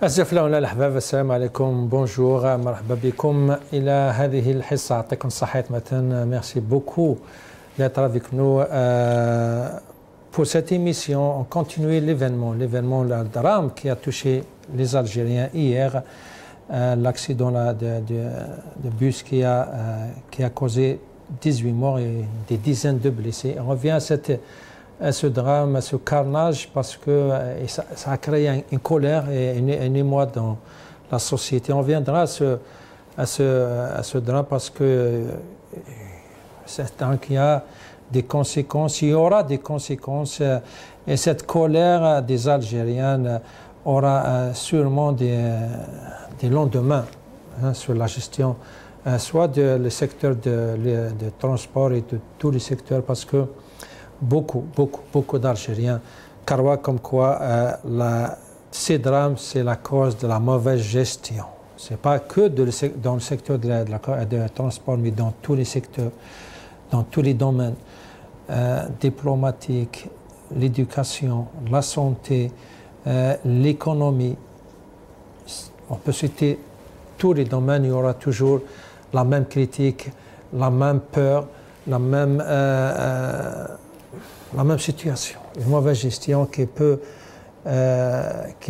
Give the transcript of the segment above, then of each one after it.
أسف ولا الأحباب، السلام عليكم، بونجور، مرحبا بكم إلى هذه الحصة. يعطيكم الصحة مثلا. Merci beaucoup d'être avec nous pour cette émission. On continue l'événement, le drame qui a touché les Algériens hier, l'accident de bus qui a causé 18 morts et des dizaines de blessés. On revient à ce drame, à ce carnage, parce que ça a créé une colère et un émoi dans la société. On reviendra à ce drame parce que c'est un qui a des conséquences, il y aura des conséquences, et cette colère des Algériens aura sûrement des lendemains sur la gestion, soit le secteur de transport et de tous les secteurs, parce que beaucoup d'Algériens croient comme quoi ces drames, c'est la cause de la mauvaise gestion. Ce n'est pas que dans le secteur de transport, mais dans tous les secteurs, dans tous les domaines, diplomatiques, l'éducation, la santé, l'économie. On peut citer tous les domaines, il y aura toujours la même critique, la même peur, la même situation, une mauvaise gestion qui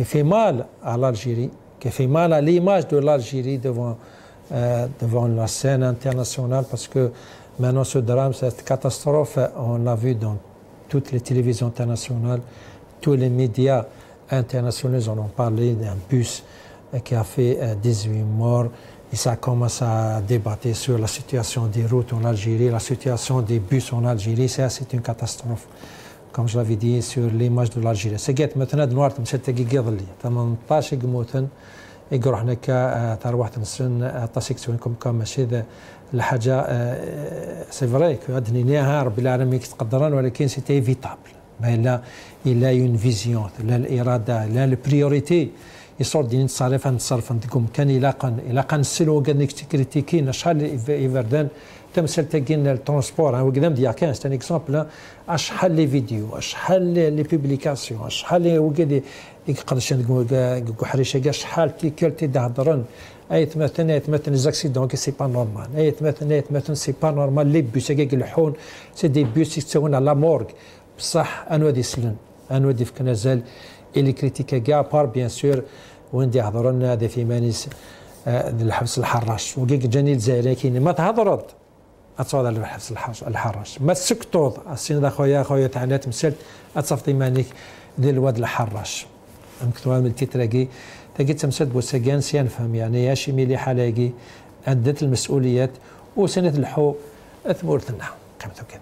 fait mal à l'Algérie, qui fait mal à l'image de l'Algérie devant la scène internationale, parce que maintenant ce drame, cette catastrophe, on l'a vu dans toutes les télévisions internationales, tous les médias internationaux en ont parlé d'un bus qui a fait 18 morts. Et ça commence à débattre sur la situation des routes en Algérie, la situation des bus en Algérie. C'est une catastrophe, comme je l'avais dit, sur l'image de l'Algérie. C'est maintenant de noir, c'est تقيض لي 18 قموتن يقروا هنا تاع واحد السن تاسيكسيون كم ماشي الحاجه. سي فري كو ادنيناها ربي العالمين يتقدران، ولكن سيتي ايفيتابل. لا الا اون فيزيون، لا الاراده، لا البريوريتي يصور دين نتصرف نتقوم كان إلا نسلو قد كريتيكين شحال يفردان تمثل تاكين الترونسبور وقدام ديال كان ستان اكزومبل شحال لي فيديو، شحال لي بوبليكاسيون، شحال وقد يقدرش نقول حريشه كاع شحال تيكلتي تهضرن ايت مثلا زاكسيدون كي سي با نورمال، ايت مثلا سي با نورمال لي بوس كاع يلحون سي دي بوس يتساوون على مورغ بصح انوادي سلن انوادي في كنازل اللي كريتيكا كاع بار بيان سور وين دي يهضرون هذا في مانيس الحبس الحراش وكيك جاني الجزائريين كاين ما تهضرد اتصور على الحبس الحراش ما تسكتوض السين خويا تاعنا تمثلت اتصفتي مانيك ديال الواد الحراش مكتوبه من التيتراكي تاكي تمثلت بوسكان سي نفهم يعني اش ملي حلاقي ادت المسؤوليات وسنه الحو ثمورتنا قيمتو كده.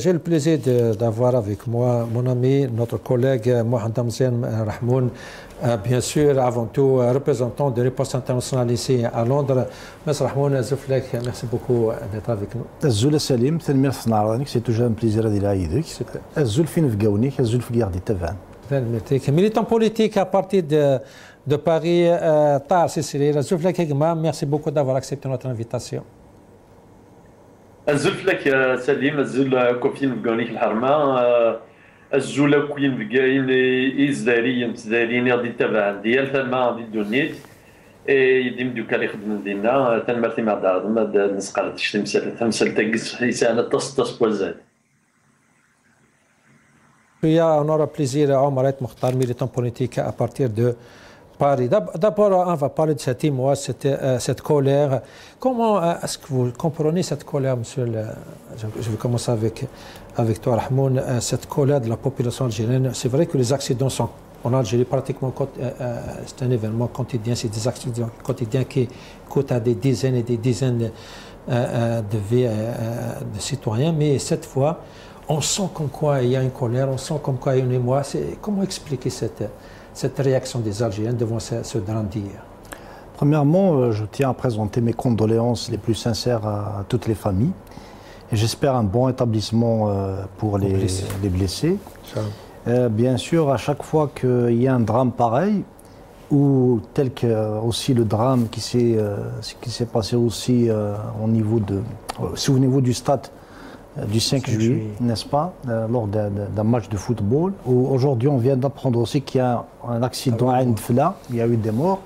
J'ai le plaisir d'avoir avec moi mon ami, notre collègue Mohamed Amzian Rahmoun, bien sûr, avant tout représentant de Riposte Internationale ici à Londres. Monsieur Rahmoun, merci beaucoup d'être avec nous. الزول سليم تنميرت نعرضنك سي توجا بليزير هذه العيدك الزول فين في قاونيك الزول في قاعد تبعن militant politique à partir de Paris, Tar Sicile. Merci beaucoup d'avoir accepté notre invitation. الزول لك يا سليم، الزول كوفين بقانيك الحرمه، الزول كوين بقاين إزداريين تزداريين غادي تبع ديال ثما غادي دونيت يديم دوكا يخدم دينا تنمرتي مع دار ما نسقرتش تمثل تاكس حسانه تص بوزاد. On aura plaisir à Omar Mokhtar, militant politique à partir de Paris. D'abord, on va parler de cet émoi, cette colère. Comment est-ce que vous comprenez cette colère, monsieur je vais commencer avec toi, Rahmoun, cette colère de la population algérienne. C'est vrai que les accidents sont en Algérie pratiquement, c'est un événement quotidien, c'est des accidents quotidiens qui coûtent à des dizaines et des dizaines de vies de citoyens. Mais cette fois, on sent comme quoi il y a une colère, on sent comme quoi il y a une émoi. Comment expliquer cette réaction des Algériens devant ce drame d'hier? Premièrement, je tiens à présenter mes condoléances les plus sincères à toutes les familles. Et j'espère un bon établissement pour les blessés. Bien sûr, à chaque fois qu'il y a un drame pareil, ou tel que aussi le drame qui s'est passé aussi au niveau du stade du 5 juillet, n'est-ce pas, lors d'un match de football, où aujourd'hui on vient d'apprendre aussi qu'il y a un accident à Ndfla, il y a eu des morts.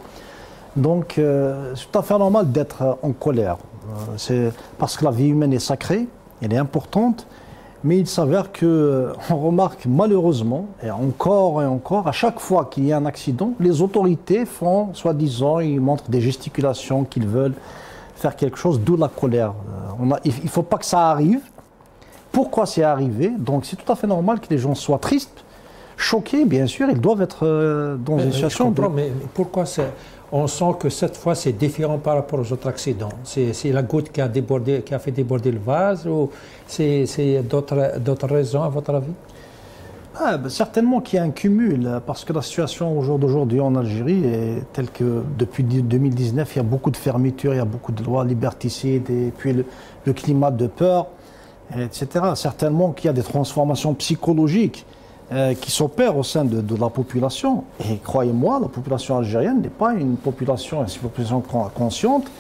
Donc c'est tout à fait normal d'être en colère. C'est parce que la vie humaine est sacrée, elle est importante, mais il s'avère qu'on remarque malheureusement, et encore, à chaque fois qu'il y a un accident, les autorités font, soi-disant, ils montrent des gesticulations qu'ils veulent faire quelque chose, d'où la colère. Il ne faut pas que ça arrive. Pourquoi c'est arrivé? Donc c'est tout à fait normal que les gens soient tristes, choqués, bien sûr, ils doivent être dans une situation... Je comprends, mais pourquoi on sent que cette fois c'est différent par rapport aux autres accidents? C'est la goutte qui a fait déborder le vase, ou c'est d'autres raisons à votre avis? Certainement qu'il y a un cumul, parce que la situation au jour d'aujourd'hui en Algérie est telle que depuis 2019, il y a beaucoup de fermetures, il y a beaucoup de lois liberticides, et puis le climat de peur, etc. Certainement qu'il y a des transformations psychologiques qui s'opèrent au sein de la population. Et croyez-moi, la population algérienne n'est pas une population consciente.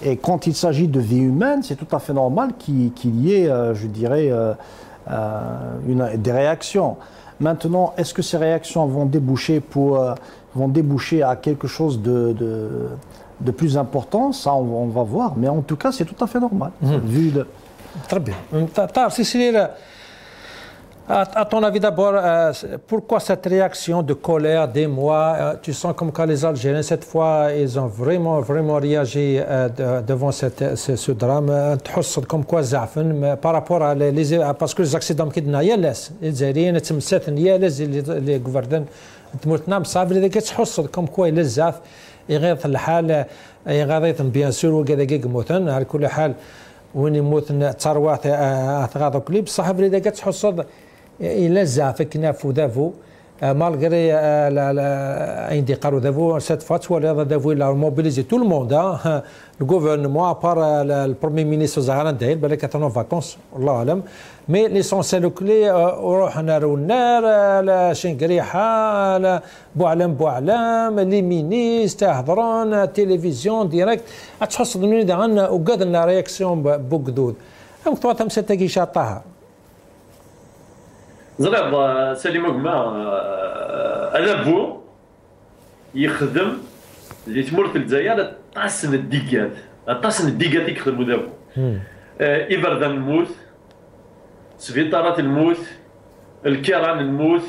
Et quand il s'agit de vie humaine, c'est tout à fait normal qu'il y ait, je dirais, des réactions. Maintenant, est-ce que ces réactions vont déboucher à quelque chose de plus important? Ça, on va voir. Mais en tout cas, c'est tout à fait normal. Très bien. À ton avis d'abord, pourquoi cette réaction de colère d'émoi? Tu sens comme quand les Algériens, cette fois, ils ont vraiment réagi devant ce drame. Comme quoi, par rapport à parce que les accidents qui ont été les Algériens, les gouvernants, comme quoi ils زعف يغيظ الحال يغيظ بيان سور وكذا موتن على كل حال وين يموت ثروات ثغاض كلي بصح بريده كتحصل الى زعف كنافو دافو malgré عندي قالوا دافو cette fois ولا دافو il a mobilisé tout le monde le gouvernement à part le premier ministre Zahran Daïl بالك كانوا vacances الله اعلم mais l'essentiel clé ورحنا النار شنقريحه بوعلم لي مينيست تهضرون تلفزيون ديريكت تحصل من عندنا وقدرنا رياكسيون بوكدود ام طواتم ستاكي شاطها زريب سليم كما هذا بو يخدم اللي تمر في الجزائر طاسن الديكات يخدموا دابو إبردان الموت سبيطارات الموت الكيران الموت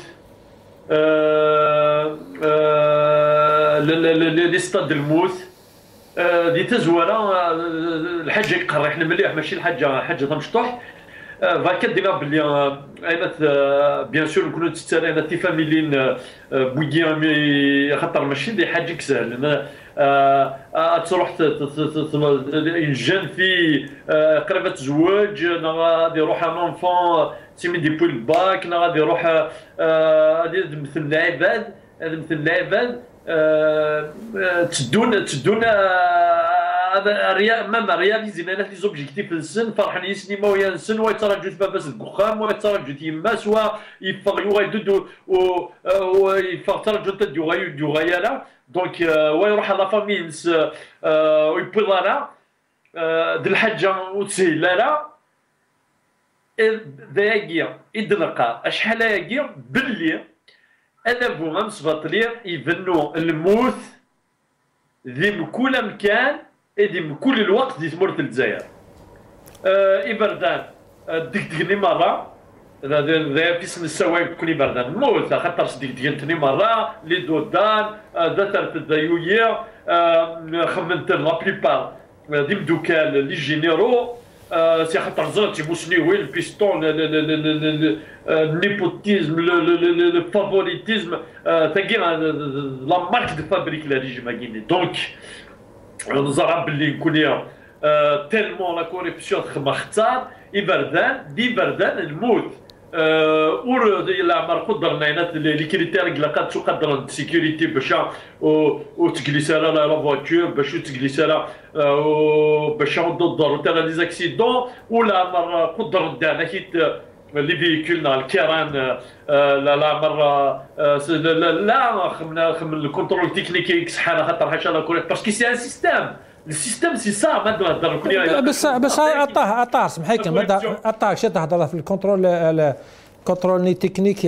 لي ستاد الموت دي تزوره الحاجه يقرح مليح ماشي حاجه مشطوح فكدينا باللي بيان سور نكونوا تستاهل تي فاميلين بويا خاطر ماشي دي حاجه سهل تروح جان في قريبه الزواج غادي يروح ان انفون تيمي ديبوي الباك غادي يروح غادي مثل العباد تدون مام رياليزينا لي زوبجيكتيف السن فرحانين سينما ويا السن ويتراجعوا باباس الكخام ويتراجعوا تيماس ويفغ يغيدو ويفغ تراجعوا تدو غيالا دونك ويروح على فاميلز ويبولا د الحاجه وتسهل لا ذاكيا يدلقا اشحال هاكيا باللي انا بو غنصبطلي يبنوا الموت ذي كل مكان ذي كل الوقت دي تمر في الجزائر إبردان دقني مرة ذا في سن السواق كوني بردان موت خاطر دقنتني مرة لي دودان داترت الدايوية خمنت لا بليبار دي مدوكال لي جينيرو سي خاطر زرت يموسني وين البيستون النيبوتيزم الفافوريتيزم تاكي لا مارك دو فابريك لا ريجي ماكيني دونك نزرع باللي نكون تيلمون لا كوريبسيون تخما اختار دي بردان الموت اور الى عمر قدرنا لي كريتير قد تقدر السيكوريتي باش وتجلس على لا فواتور باش تجلس على باش تضر ترى لي زاكسيدون ولا عمر قدر دانا حيت لي فيكولنا الكيران لا مره لا خمنا الكونترول تكنيكي يكس حاله خاطر حاجه لا كوريكت باسكو سي ان سيستيم السيستم سي صا ما نهضر بس عطاه سمح لي عطاه شي تهضر في الكونترول تكنيك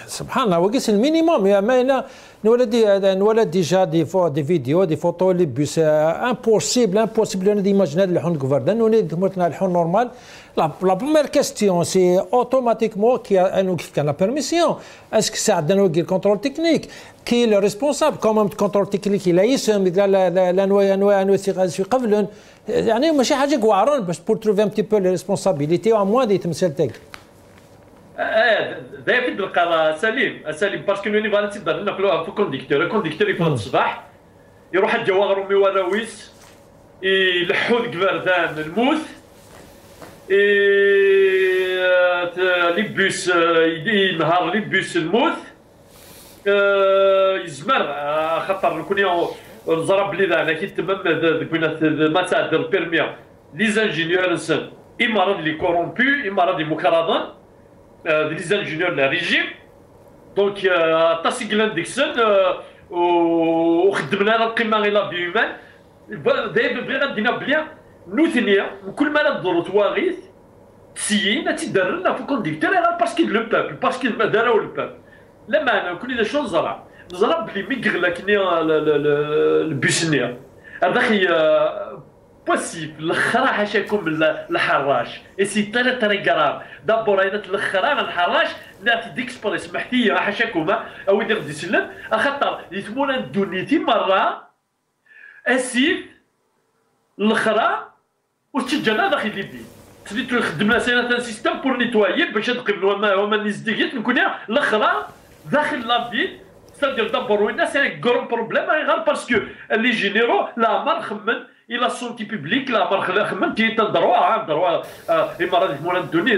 سبحان الله وقيس المينيموم يا ما نولد ديجا دي فيديو دي فوتو لي بوس امبوسيبل ديماجيني الحون كفردان وليد مرتنا الحون نورمال لا بروميير كيستيون سي اوتوماتيكمون كيف كان لا بيرميسيون اسكو ساعدنا نوقي الكونترول تكنيك كي لو ريسبونسابل كومون كونترول تكنيك لا يسم لا نوي قبل يعني ماشي حاجه كواعرون باش بور تروفي ان تي بو لي ريسبونسابيلتي او موان دي تمثال تاعك دايفيد القرار سليم باسكو نوني فالا تقدر نقولوها في الكونديكتور يفوت الصباح يروح الجواغر وراويس يلحو الكبردان الموت لي بوس ينهار لي بوس الموت يزمر خاطر كون نزرب بلي انا كي تمام ما تعدل البيرمي لي زانجينيور نسن اما راه لي كورومبو اما راه مكرادون لي زانجينيور لا ريجيم دونك تاسيكلان ديكسن وخدمنا القيمه غير بيومان دايما بغينا دينا بلي نوثنيا وكل ما نضرو تواغيث تسيين تيدار لنا في الكونديكتور باسكو لو بابل باسكو داراو لو بابل لما كل اذا شو نزرع بلي ميغلا كني البوسنيا هذاك بوسيبل الاخرى حاشاكم الحراش اي سي تري كراف دابور اذا الاخرى الحراش لا ديكسبريس محتيه حاشاكم او يدير دي سلم خاطر يتمونا دونيتي مره اسيف الاخرى وتسجلنا داخل ليبي تريد خدمنا سنه سيستم بور نيتوايي باش نقبلوا هما نزديكيت نكون الاخرى داخل لابيل ستادير دابور وين سي كرون بروبليم غير باسكو لي جينيرو لا مار خمن الى سونتي بوبليك لا مار خمن كي تندروا امارات مولا الدنيا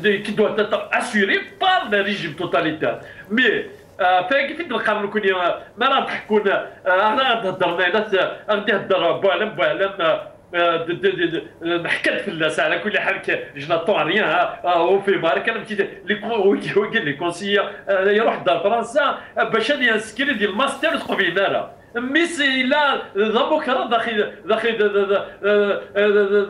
كي دو اسيوري بار لو ريجيم توتاليتير مي فاكي في القرن كون ما راه تحكون انا هضرنا غادي نهضر بوعلم نحكد في الناس على كل حال جنا طون ريان او في مارك انا لي كونسيي يروح دار فرنسا باش ينسكري ديال الماستر تقبينا راه مي سي لا بكره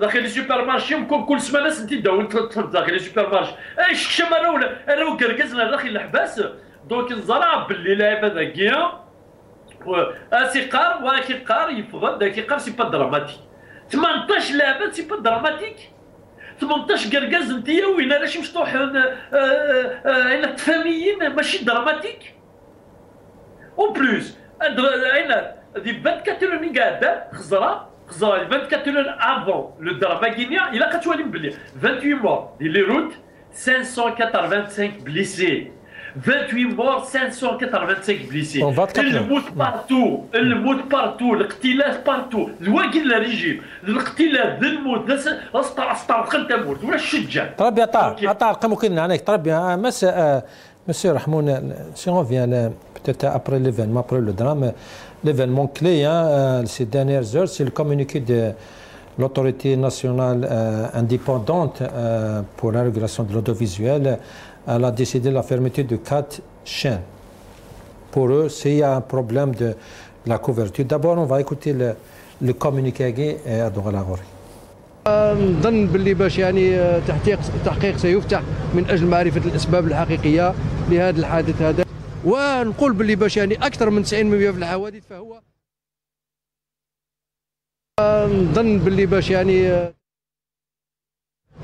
داخل لي سوبر مارشي كل سمانه سنتي داو داخل لي سوبر مارشي الشمال انا كركزنا داخل الحباس دونك نزرع باللي لعبه ذكيه سيقار ولكن قار يفضل ذاك قار سي با دراماتيك 18 لعبه سي با دراماتيك 18 كركاز نتيا وين علاش مشطوح انا تفاميين ماشي دراماتيك او بلوس انا دي 24 اللي قاعده خزره 24 افون لو دراما غينيا الا كتولي بلي 28 مور دي لي روت 585 blessés 28 morts 585 blessés الموت بارتو الاقتلاف بارتو الواقي لا ريجيم الاقتلاف الموت استرقل تموت ولا الشجاع تربي عطا ارقام كاين عليك تربي Monsieur Rahmoun, si on vient peut-être après l'événement, après le drame, l'événement clé ces dernières heures, c'est le communiqué de l'autorité nationale indépendante pour la régulation de l'audiovisuel. Elle a décidé la fermeture de 4 chaînes. Pour eux, s'il y a un problème de la couverture, d'abord on va écouter le communiqué à Douala-Ghori. نظن باللي باش يعني تحقيق سيفتح من اجل معرفه الاسباب الحقيقيه لهذا الحادث هذا، ونقول باللي باش يعني اكثر من 90% في الحوادث فهو نظن باللي باش يعني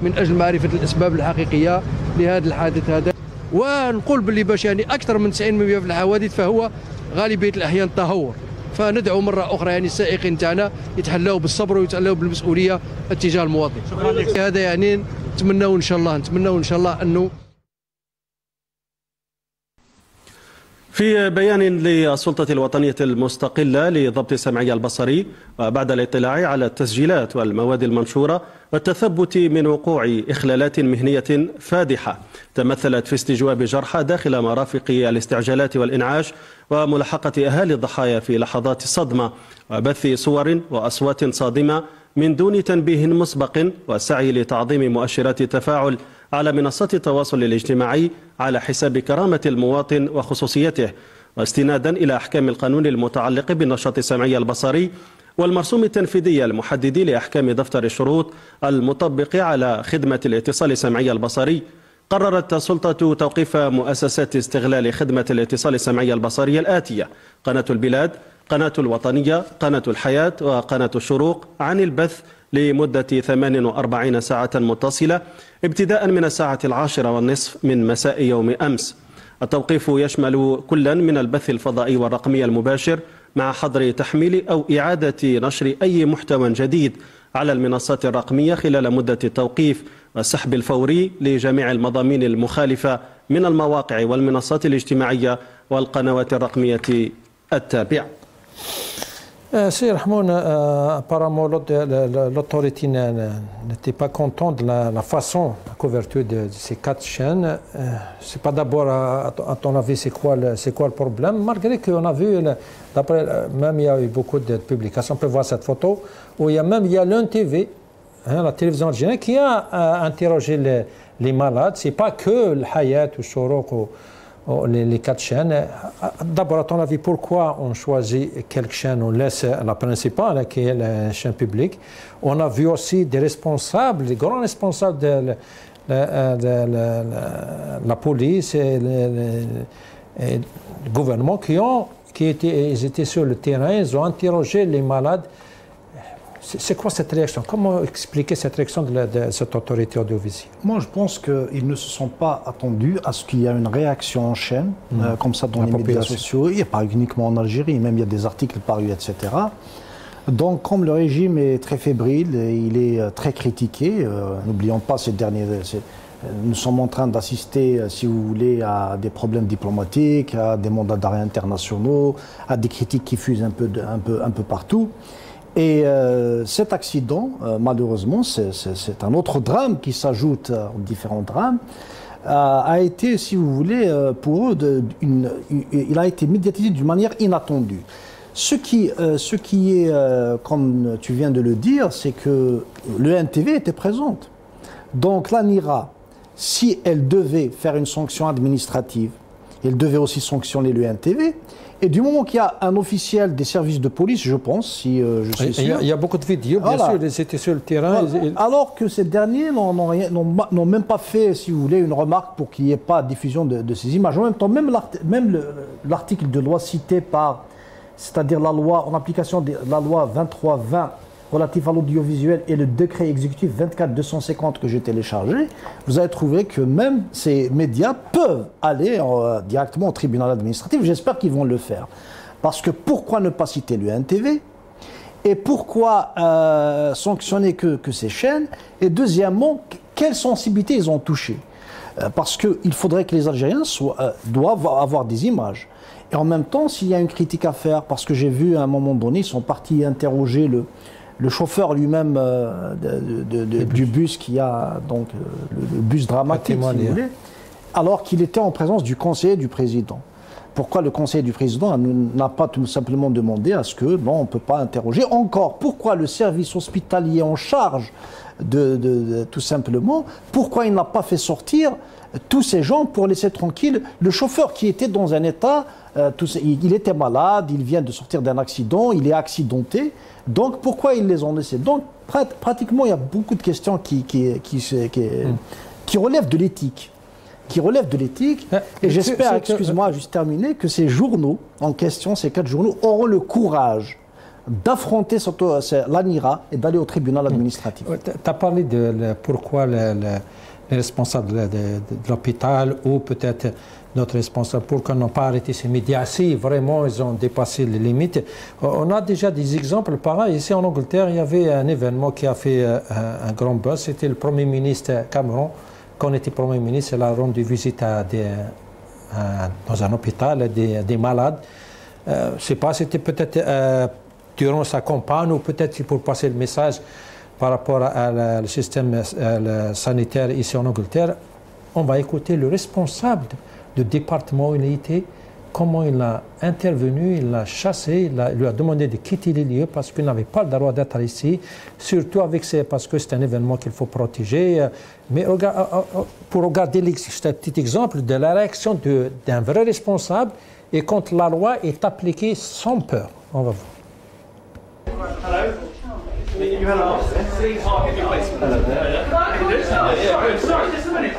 من اجل معرفه الاسباب الحقيقيه لهذا الحادث هذا، ونقول باللي باش يعني اكثر من 90% في الحوادث فهو غالبيه الاحيان تهور. فندعو مرة أخرى يعني السائقين تاعنا يتحلوا بالصبر ويتحلوا بالمسؤولية اتجاه المواطن. هذا يعني نتمنوا إن شاء الله أنه في بيان للسلطة الوطنية المستقلة لضبط السمعي البصري وبعد الاطلاع على التسجيلات والمواد المنشورة والتثبت من وقوع إخلالات مهنية فادحة تمثلت في استجواب جرحى داخل مرافق الاستعجالات والإنعاش وملاحقة أهالي الضحايا في لحظات الصدمة وبث صور وأصوات صادمة من دون تنبيه مسبق والسعي لتعظيم مؤشرات التفاعل على منصات التواصل الاجتماعي على حساب كرامة المواطن وخصوصيته واستنادا إلى أحكام القانون المتعلق بالنشاط السمعي البصري والمرسوم التنفيذي المحدد لأحكام دفتر الشروط المطبق على خدمة الاتصال السمعي البصري. قررت السلطة توقيف مؤسسات استغلال خدمة الاتصال السمعي البصري الآتية: قناة البلاد، قناة الوطنية، قناة الحياة، وقناة الشروق عن البث لمدة 48 ساعة متصلة ابتداء من الساعة 10:30 من مساء يوم أمس. التوقيف يشمل كلا من البث الفضائي والرقمي المباشر مع حظر تحميل أو إعادة نشر أي محتوى جديد على المنصات الرقمية خلال مدة التوقيف، والسحب الفوري لجميع المضامين المخالفة من المواقع والمنصات الاجتماعية والقنوات الرقمية التابعة. Sir Rahmoun, apparemment l'autorité n'était pas contente de la façon, la couverture de ces 4 chaînes. C'est pas d'abord, à ton avis, c'est quoi le problème? Malgré qu'on a vu, même il y a eu beaucoup de publications, on peut voir cette photo, où il y a l'UNTV, la télévision algérienne, qui a interrogé les malades. C'est pas que le Hayat ou Shorouk ou les 4 chaînes. D'abord, à ton avis, pourquoi on choisit quelques chaînes, on laisse la principale, qui est la chaîne publique? On a vu aussi des responsables, des grands responsables de la police et le gouvernement ils étaient sur le terrain, ils ont interrogé les malades. C'est quoi cette réaction? Comment expliquer cette réaction de cette autorité audiovisuelle? Moi, je pense qu'ils ne se sont pas attendus à ce qu'il y ait une réaction en chaîne, comme ça dans les médias sociaux, et pas uniquement en Algérie, même il y a des articles parus, etc. Donc, comme le régime est très fébrile, il est très critiqué, n'oublions pas ces derniers... Nous sommes en train d'assister, si vous voulez, à des problèmes diplomatiques, à des mandats d'arrêt internationaux, à des critiques qui fusent un peu partout. Et cet accident, malheureusement, c'est un autre drame qui s'ajoute aux différents drames, a été, si vous voulez, pour eux, il a été médiatisé d'une manière inattendue. Ce qui est, comme tu viens de le dire, c'est que le NTV était présente. Donc l'ANIRA, si elle devait faire une sanction administrative, elle devait aussi sanctionner le NTV. Et du moment qu'il y a un officiel des services de police, je pense, si je suis sûr... Il y a beaucoup de vidéos, bien sûr, ils étaient sur le terrain. Alors que ces derniers n'ont même pas fait, si vous voulez, une remarque pour qu'il n'y ait pas de diffusion de ces images. En même temps, même l'article de loi cité par, c'est-à-dire la loi, en application de la loi 23-20 relatif à l'audiovisuel et le décret exécutif 24-250 que j'ai téléchargé, vous allez trouver que même ces médias peuvent aller directement au tribunal administratif. J'espère qu'ils vont le faire. Parce que pourquoi ne pas citer le NTV? Et pourquoi sanctionner que ces chaînes? Et deuxièmement, quelle sensibilité ils ont touché? Parce qu'il faudrait que les Algériens doivent avoir des images. Et en même temps, s'il y a une critique à faire, parce que j'ai vu à un moment donné, ils sont partis interroger le chauffeur lui-même du bus qui a, donc le bus dramatique, si vous voulez, alors qu'il était en présence du conseiller du président. Pourquoi le conseiller du président n'a pas tout simplement demandé à ce que, non, on ne peut pas interroger? Encore, pourquoi le service hospitalier en charge tout simplement, pourquoi il n'a pas fait sortir tous ces gens pour laisser tranquille le chauffeur qui était dans un état, il était malade, il vient de sortir d'un accident, il est accidenté, donc pourquoi ils les ont laissés? Donc pratiquement il y a beaucoup de questions qui relèvent de l'éthique. Et j'espère, excuse-moi, juste terminer, que ces journaux en question, ces 4 journaux, auront le courage d'affronter l'ANIRA et d'aller au tribunal administratif. Tu as parlé de pourquoi les responsables de l'hôpital ou peut-être notre responsable, pourquoi n'ont pas arrêté ces médias si vraiment ils ont dépassé les limites. On a déjà des exemples pareils. Ici en Angleterre, il y avait un événement qui a fait un grand buzz. C'était le Premier ministre Cameron. Quand il était Premier ministre, il a rendu visite à dans un hôpital des malades. Je ne sais pas, c'était peut-être durant sa campagne ou peut-être pour passer le message par rapport au système sanitaire ici en Angleterre. On va écouter le responsable du département où il a été, comment il a intervenu, il l'a chassé, il lui a demandé de quitter les lieux parce qu'il n'avait pas le droit d'être ici, surtout parce que c'est un événement qu'il faut protéger. Mais pour regarder ce petit exemple de la réaction d'un vrai responsable et quand la loi est appliquée sans peur. On va voir. Hello. You had a please park in your place. Sorry, just a minute.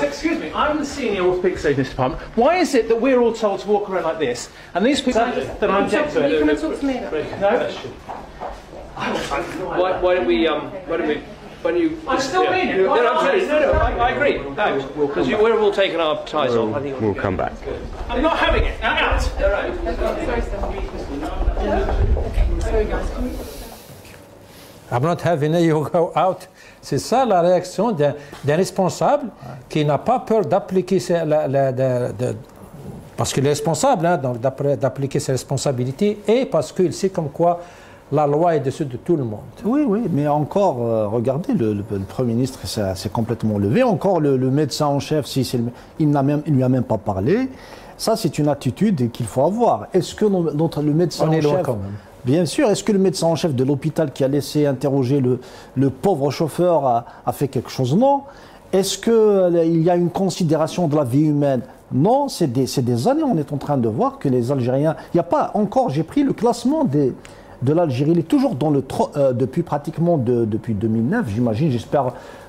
Excuse me, I'm the senior Orthopedic Safety Department. Why is it that we're all told to walk around like this, and these people that I'm You come and talk to me. No. Why don't we? When you? I still mean it. No, I agree. No, because we're all taking our ties off. I think We'll come back. I'm not having it. Out. Sorry, Sorry, guys. I'm not having you go out. C'est ça la réaction d'un responsable qui n'a pas peur d'appliquer parce qu'il est responsable, hein, donc d'appliquer ses responsabilités et parce qu'il sait comme quoi la loi est dessus de tout le monde. Oui, oui, mais encore, regardez, le Premier ministre s'est complètement levé. Encore le médecin en chef, il ne lui a même pas parlé. Ça, c'est une attitude qu'il faut avoir. Est-ce que le médecin en chef... loin quand même. Bien sûr. Est-ce que le médecin en chef de l'hôpital qui a laissé interroger le pauvre chauffeur a fait quelque chose? Non. Est-ce qu'il y a une considération de la vie humaine? Non. C'est des années, on est en train de voir que les Algériens... Il n'y a pas encore... J'ai pris le classement de l'Algérie. Il est toujours dans depuis pratiquement depuis 2009, j'imagine. J'espère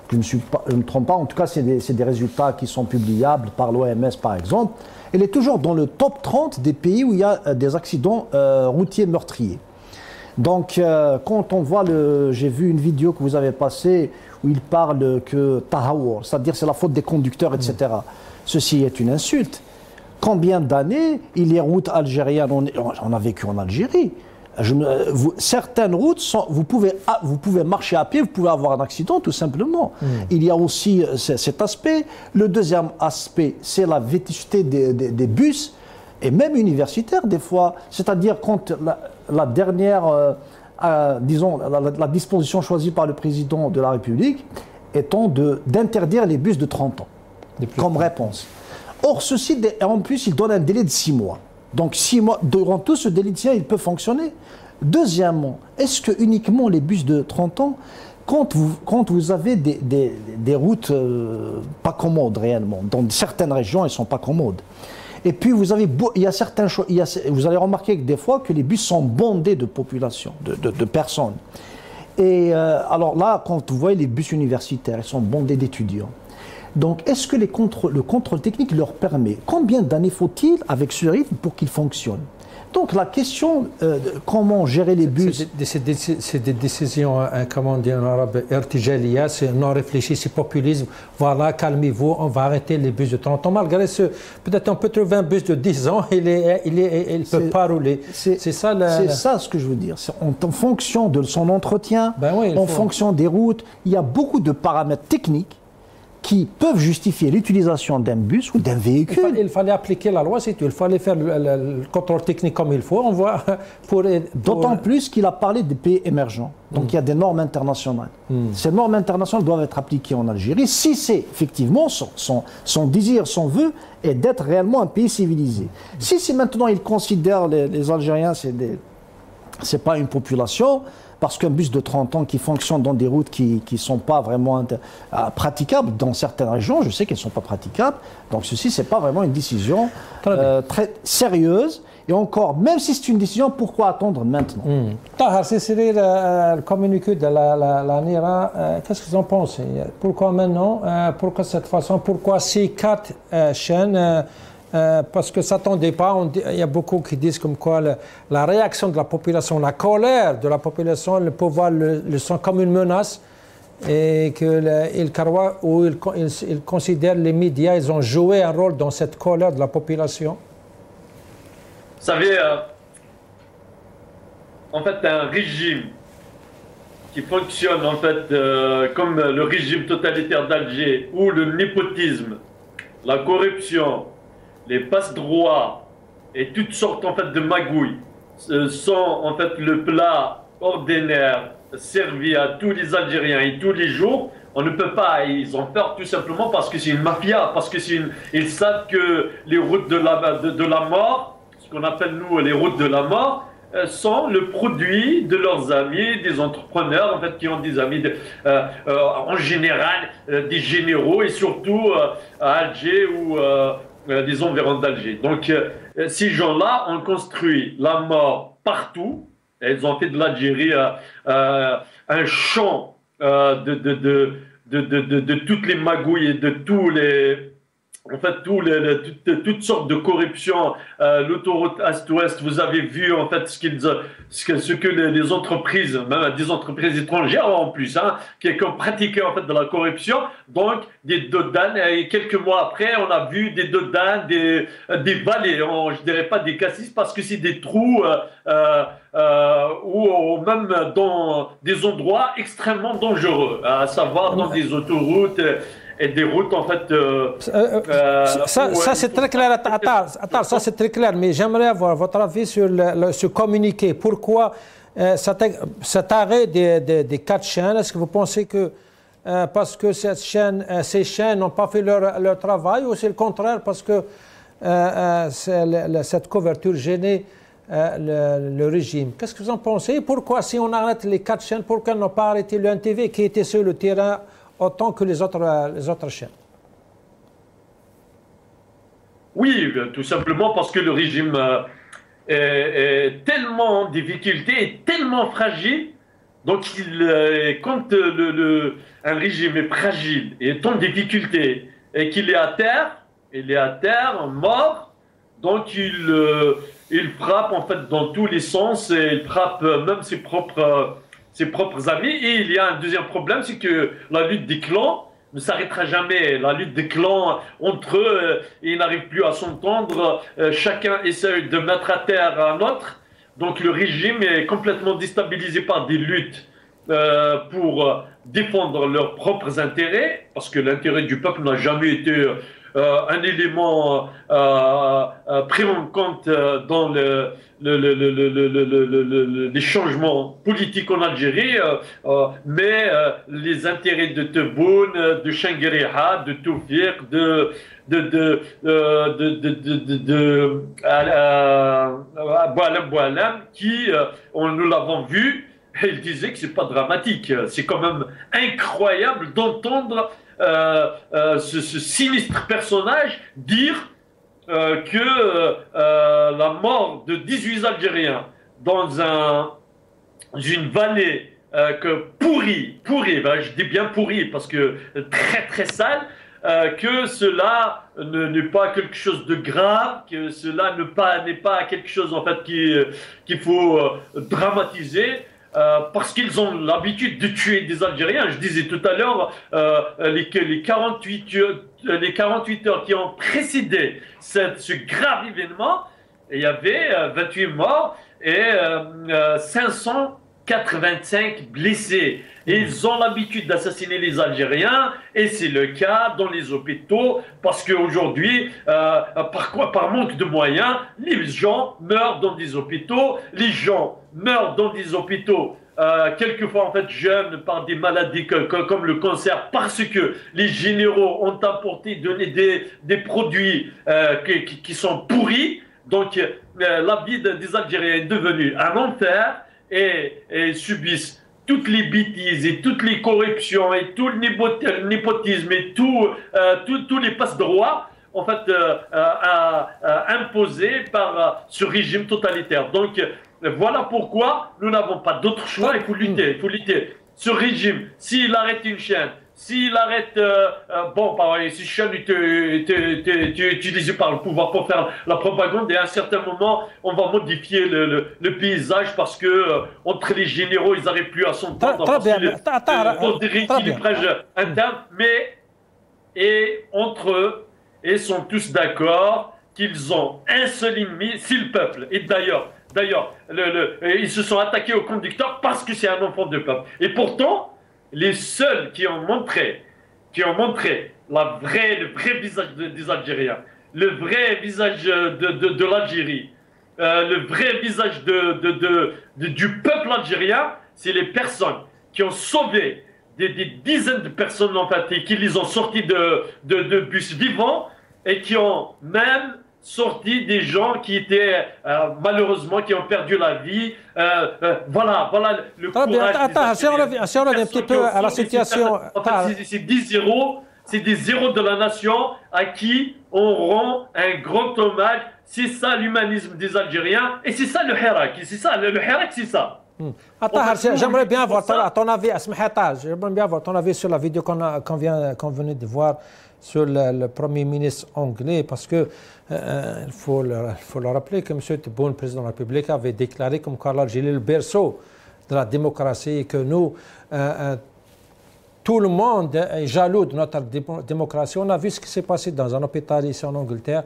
que je ne me trompe pas. En tout cas, c'est des résultats qui sont publiables par l'OMS, par exemple. Elle est toujours dans le top 30 des pays où il y a des accidents routiers meurtriers. Donc, quand on voit j'ai vu une vidéo que vous avez passée où il parle que tahawur, c'est-à-dire c'est la faute des conducteurs, etc. Ceci est une insulte. Combien d'années les routes algériennes, on a vécu en Algérie. Certaines routes, vous pouvez marcher à pied, vous pouvez avoir un accident tout simplement. Il y a aussi cet aspect. Le deuxième aspect, c'est la vétusté des bus, et même universitaires des fois. C'est-à-dire quand la dernière, disons, la disposition choisie par le président de la République étant d'interdire les bus de 30 ans comme réponse. Or, ceci, en plus, il donne un délai de 6 mois. Donc 6 mois, durant tout ce délai de 6 mois, il peut fonctionner. Deuxièmement, est-ce que uniquement les bus de 30 ans, quand vous avez des routes pas commodes réellement, dans certaines régions, elles ne sont pas commodes. Et puis vous allez remarquer que des fois que les bus sont bondés de population, de personnes. Et alors là, quand vous voyez les bus universitaires, ils sont bondés d'étudiants. Donc, est-ce que le contrôle technique leur permet? Combien d'années faut-il avec ce rythme pour qu'il fonctionne? Donc, la question comment gérer les bus... C'est des décisions, comment dire en arabe, irtijalia, c'est non réfléchi, c'est populisme. Voilà, calmez-vous, on va arrêter les bus de 30 ans. Malgré ce, peut-être on peut trouver un bus de 10 ans, il ne peut pas rouler. C'est ça ce que je veux dire. En fonction de son entretien, en fonction des routes, il y a beaucoup de paramètres techniques qui peuvent justifier l'utilisation d'un bus ou d'un véhicule. Il fallait appliquer la loi, c'est tout. Il fallait faire le contrôle technique comme il faut. D'autant plus qu'il a parlé des pays émergents. Donc il y a des normes internationales. Ces normes internationales doivent être appliquées en Algérie si c'est effectivement son désir, son vœu est d'être réellement un pays civilisé. Si maintenant il considère les Algériens, c'est pas une population, parce qu'un bus de 30 ans qui fonctionne dans des routes qui ne sont pas vraiment praticables dans certaines régions, je sais qu'elles ne sont pas praticables, donc ceci, ce n'est pas vraiment une décision très sérieuse. Et encore, même si c'est une décision, pourquoi attendre maintenant? Tahar, c'est le communiqué de la NIRA, qu'est-ce que vous en pensez? Pourquoi maintenant? Pourquoi cette façon? Pourquoi ces 4 chaînes? Parce que ça ne s'attendait pas, il y a beaucoup qui disent comme quoi la réaction de la population, la colère de la population, le pouvoir le sent comme une menace et qu'ils considèrent les médias, ils ont joué un rôle dans cette colère de la population. Vous savez, en fait, un régime qui fonctionne en fait comme le régime totalitaire d'Alger où le népotisme, la corruption, les passe-droits et toutes sortes en fait de magouilles sont en fait le plat ordinaire servi à tous les Algériens et tous les jours, on ne peut pas, ils ont peur tout simplement parce que c'est une mafia, parce que ils savent que les routes de la mort, ce qu'on appelle nous les routes de la mort, sont le produit de leurs amis, des entrepreneurs en fait qui ont des amis en général des généraux et surtout à Alger ou des environs d'Alger. Donc ces gens-là ont construit la mort partout. Ils ont fait de l'Algérie un champ de toutes les magouilles et de tous les en fait, toutes sortes de corruption, l'autoroute Est-Ouest, vous avez vu en fait ce que les entreprises, même des entreprises étrangères en plus, hein, qui ont pratiqué en fait de la corruption. Donc des dodanes, et quelques mois après, on a vu des dodanes, des vallées, je dirais pas des cassis parce que c'est des trous ou même dans des endroits extrêmement dangereux, à savoir dans des autoroutes. Et des routes en fait. Ça c'est très clair. Attends, ça c'est très clair. Mais j'aimerais avoir votre avis sur ce communiqué. Pourquoi cet arrêt des 4 chaînes? Est-ce que vous pensez que parce que ces chaînes n'ont pas fait leur travail, ou c'est le contraire parce que cette couverture gênait le régime? Qu'est-ce que vous en pensez? Pourquoi, si on arrête les 4 chaînes, pourquoi n'ont pas arrêté le NTV qui était sur le terrain autant que les autres chaînes? Oui, tout simplement parce que le régime est tellement en difficulté, est tellement fragile. Donc, quand un régime est fragile, est en difficulté et qu'il est à terre, mort, donc il frappe en fait dans tous les sens et il frappe même ses propres amis. Et il y a un deuxième problème, c'est que la lutte des clans ne s'arrêtera jamais. La lutte des clans entre eux, ils n'arrivent plus à s'entendre. Chacun essaie de mettre à terre un autre. Donc le régime est complètement déstabilisé par des luttes pour défendre leurs propres intérêts, parce que l'intérêt du peuple n'a jamais été un élément pris en compte dans les changements politiques en Algérie, mais les intérêts de Tebboune, de Chenguereha, de Toufik, Boualem, qui, nous l'avons vu, il disait que c'est pas dramatique. C'est quand même incroyable d'entendre ce sinistre personnage dire que la mort de 18 Algériens dans une vallée pourrie, ben, je dis bien pourrie parce que très très sale, que cela n'est pas quelque chose de grave, que cela n'est pas quelque chose en fait qu'il faut dramatiser. Parce qu'ils ont l'habitude de tuer des Algériens. Je disais tout à l'heure, les 48 heures qui ont précédé ce grave événement, il y avait 28 morts et 585 blessés. Et ils ont l'habitude d'assassiner les Algériens, et c'est le cas dans les hôpitaux, parce qu'aujourd'hui, par manque de moyens, les gens meurent dans des hôpitaux, quelquefois en fait jeunes par des maladies comme le cancer, parce que les généraux ont apporté, donné des produits qui sont pourris. Donc la vie des Algériens est devenue un enfer, et subissent toutes les bêtises et toutes les corruptions et tout le népotisme et tous les passe-droits en fait imposés par ce régime totalitaire. Donc voilà pourquoi nous n'avons pas d'autre choix. Il faut lutter, Ce régime, s'il arrête une chaîne, s'il arrête, si chaîne est utilisée par le pouvoir pour faire la propagande, et à un certain moment, on va modifier le paysage parce que entre les généraux, ils n'arrivent plus à s'entendre pour des rééquilibrages internes, et entre eux, ils sont tous d'accord qu'ils ont un seul ennemi, c'est le peuple. Et d'ailleurs, ils se sont attaqués au conducteur parce que c'est un enfant de peuple. Et pourtant, les seuls qui ont montré le vrai visage des Algériens, le vrai visage de l'Algérie, le vrai visage du peuple algérien, c'est les personnes qui ont sauvé des dizaines de personnes en fait, et qui les ont sortis de bus vivants et qui ont même sorti des gens qui étaient malheureusement qui ont perdu la vie. Voilà le courage. Attends, si on revient un petit peu à la situation. C'est 10-0, c'est des zéros de la nation à qui on rend un grand hommage. C'est ça l'humanisme des Algériens et c'est ça le Hirak. C'est ça, le Hirak, c'est ça. Attends, j'aimerais bien avoir ton avis. J'aimerais bien avoir ton avis sur la vidéo qu'on venait de voir sur le Premier ministre anglais, parce que il faut le rappeler que M. Tebboune, président de la République, avait déclaré comme quoi l'Algérie est le berceau de la démocratie et que nous, tout le monde est jaloux de notre démocratie. On a vu ce qui s'est passé dans un hôpital ici en Angleterre.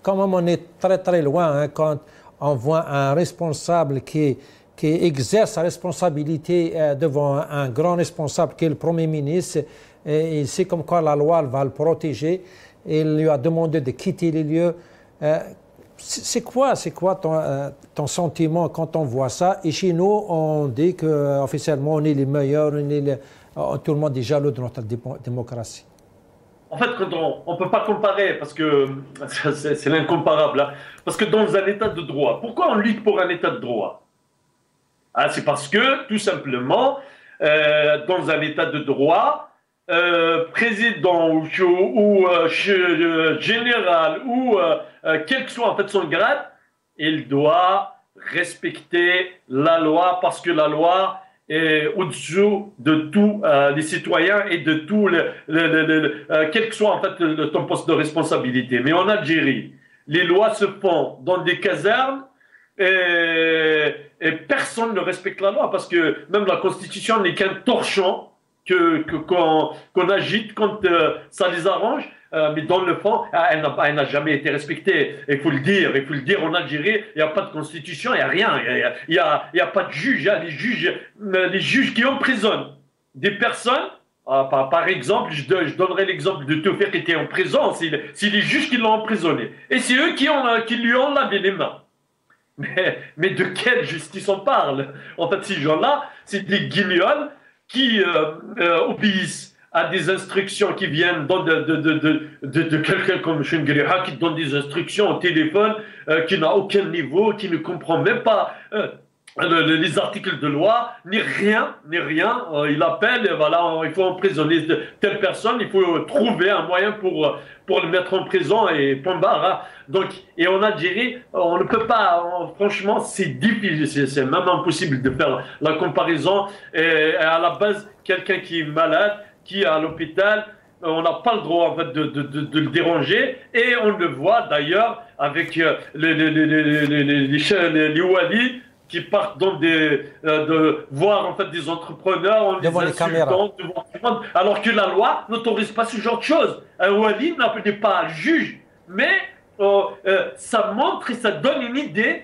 Quand même, on est très très loin hein, quand on voit un responsable qui exerce sa responsabilité devant un grand responsable qui est le Premier ministre. Et il sait comme quoi la loi va le protéger. Et il lui a demandé de quitter les lieux. C'est quoi ton sentiment quand on voit ça? Et chez nous, on dit qu'officiellement, on est les meilleurs, tout le monde est jaloux de notre démocratie. En fait, on ne peut pas comparer, parce que c'est l'incomparable. Hein, parce que dans un état de droit, pourquoi on lutte pour un état de droit? C'est parce que, tout simplement, dans un état de droit, président ou général ou quel que soit en fait son grade, il doit respecter la loi parce que la loi est au-dessous de tous les citoyens et de tous quel que soit en fait ton poste de responsabilité. Mais en Algérie, les lois se font dans des casernes et personne ne respecte la loi parce que même la Constitution n'est qu'un torchon qu'on agite quand ça les arrange, mais dans le fond, elle n'a jamais été respectée. Il faut le dire en Algérie, il n'y a pas de constitution, il n'y a rien, il n'y a pas de juge, il y a les juges qui emprisonnent des personnes. Par exemple, je donnerai l'exemple de Tofir qui était en prison, c'est les juges qui l'ont emprisonné. Et c'est eux qui lui ont lavé les mains. Mais de quelle justice on parle? En fait, ces gens-là, c'est des guignols qui obéissent à des instructions qui viennent de quelqu'un comme Chengriha, qui donne des instructions au téléphone, qui n'a aucun niveau, qui ne comprend même pas les articles de loi, ni rien. Il appelle, et voilà, il faut emprisonner telle personne, il faut trouver un moyen pour le mettre en prison et point barre. Donc, et en Algérie, on ne peut pas, franchement, c'est difficile, c'est même impossible de faire la comparaison. Et à la base, quelqu'un qui est malade, qui est à l'hôpital, on n'a pas le droit en fait de le déranger, et on le voit d'ailleurs avec les walis qui partent dans de voir en fait des entrepreneurs en devant les caméras, alors que la loi n'autorise pas ce genre de choses. Un wali n'est pas juge, mais ça montre et ça donne une idée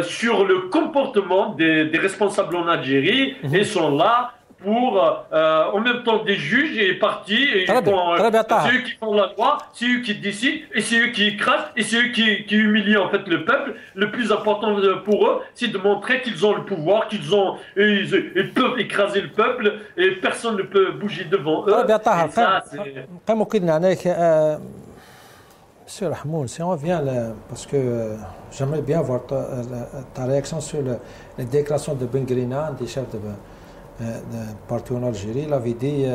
sur le comportement des responsables en Algérie. Ils sont là pour, en même temps, des juges et partis, et c'est eux qui font la loi, c'est eux qui décident, et c'est eux qui écrasent, et c'est eux qui humilient en fait le peuple. Le plus important pour eux, c'est de montrer qu'ils ont le pouvoir, ils peuvent écraser le peuple, et personne ne peut bouger devant eux. Monsieur Rahmoun, si on revient parce que j'aimerais bien voir ta réaction sur les déclarations de Bengrina, des chefs de parti en Algérie. Il avait dit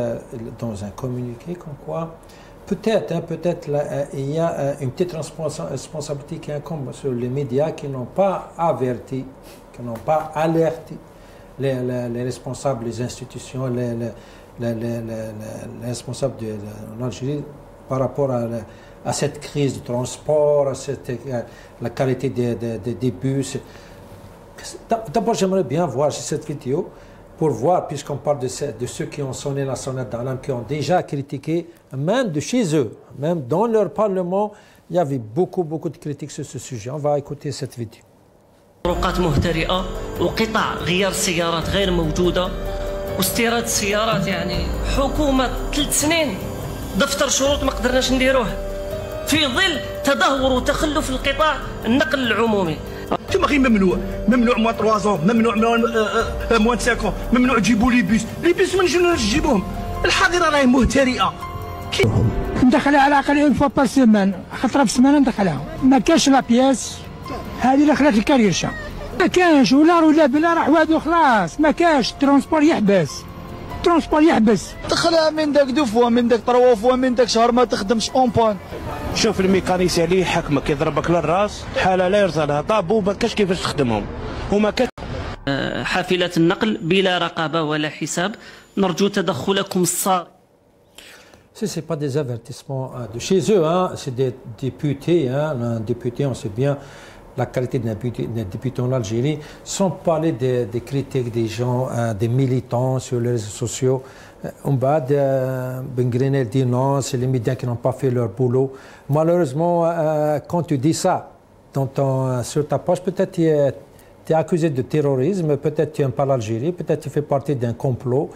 dans un communiqué comme quoi peut-être il y a une petite responsabilité qui incombe sur les médias qui n'ont pas averti, qui n'ont pas alerté les responsables, les institutions, les responsables en Algérie par rapport à cette crise du transport, à la qualité des bus. D'abord, j'aimerais bien voir cette vidéo pour voir, puisqu'on parle de ceux qui ont sonné la sonnette d'alarme, qui ont déjà critiqué, même de chez eux, même dans leur parlement, il y avait beaucoup de critiques sur ce sujet. On va écouter cette vidéo. طرقات مهترئة وقطع غيار السيارات غير موجودة واستيراد السيارات، يعني حكومة 3 سنين دفتر شروط ما قدرناش نديروه. في ظل تدهور وتخلف القطاع النقل العمومي. ثم غير ممنوع موان 3 ممنوع موان 5 ممنوع تجيبوا لي بيس من شنو تجيبوهم؟ الحظيره راهي مهترئه. ندخلها على الاقل اون فوا بار سيمان، خطره في السمانه ندخلها. ما كاش لا بياس هذه اللي خلات الكريشه. ما كانش ولا بلا راح وادو خلاص، ما كاش ترونسبور يحبس. دخلها من داك 2 فوا من داك 3 فوا من داك شهر ما تخدمش اون بوان. شوف الميكانيسي اللي يحكمك يضربك للراس حاله لا يرثى لها طابو ما كاش كيفاش تخدمهم وما كاش. حافلات النقل بلا رقابه ولا حساب، نرجو تدخلكم الصارم. Ce n'est pas des avertissements de chez eux, hein. C'est des députés. Hein. Un député, on sait bien la qualité d'un député en Algérie, sans parler des critiques des gens, des militants sur les réseaux sociaux. Mbad Ben Grenelle dit non, c'est les médias qui n'ont pas fait leur boulot. Malheureusement, quand tu dis ça sur ta page, peut-être tu es accusé de terrorisme, peut-être tu n'aimes pas l'Algérie, peut-être tu fais partie d'un complot.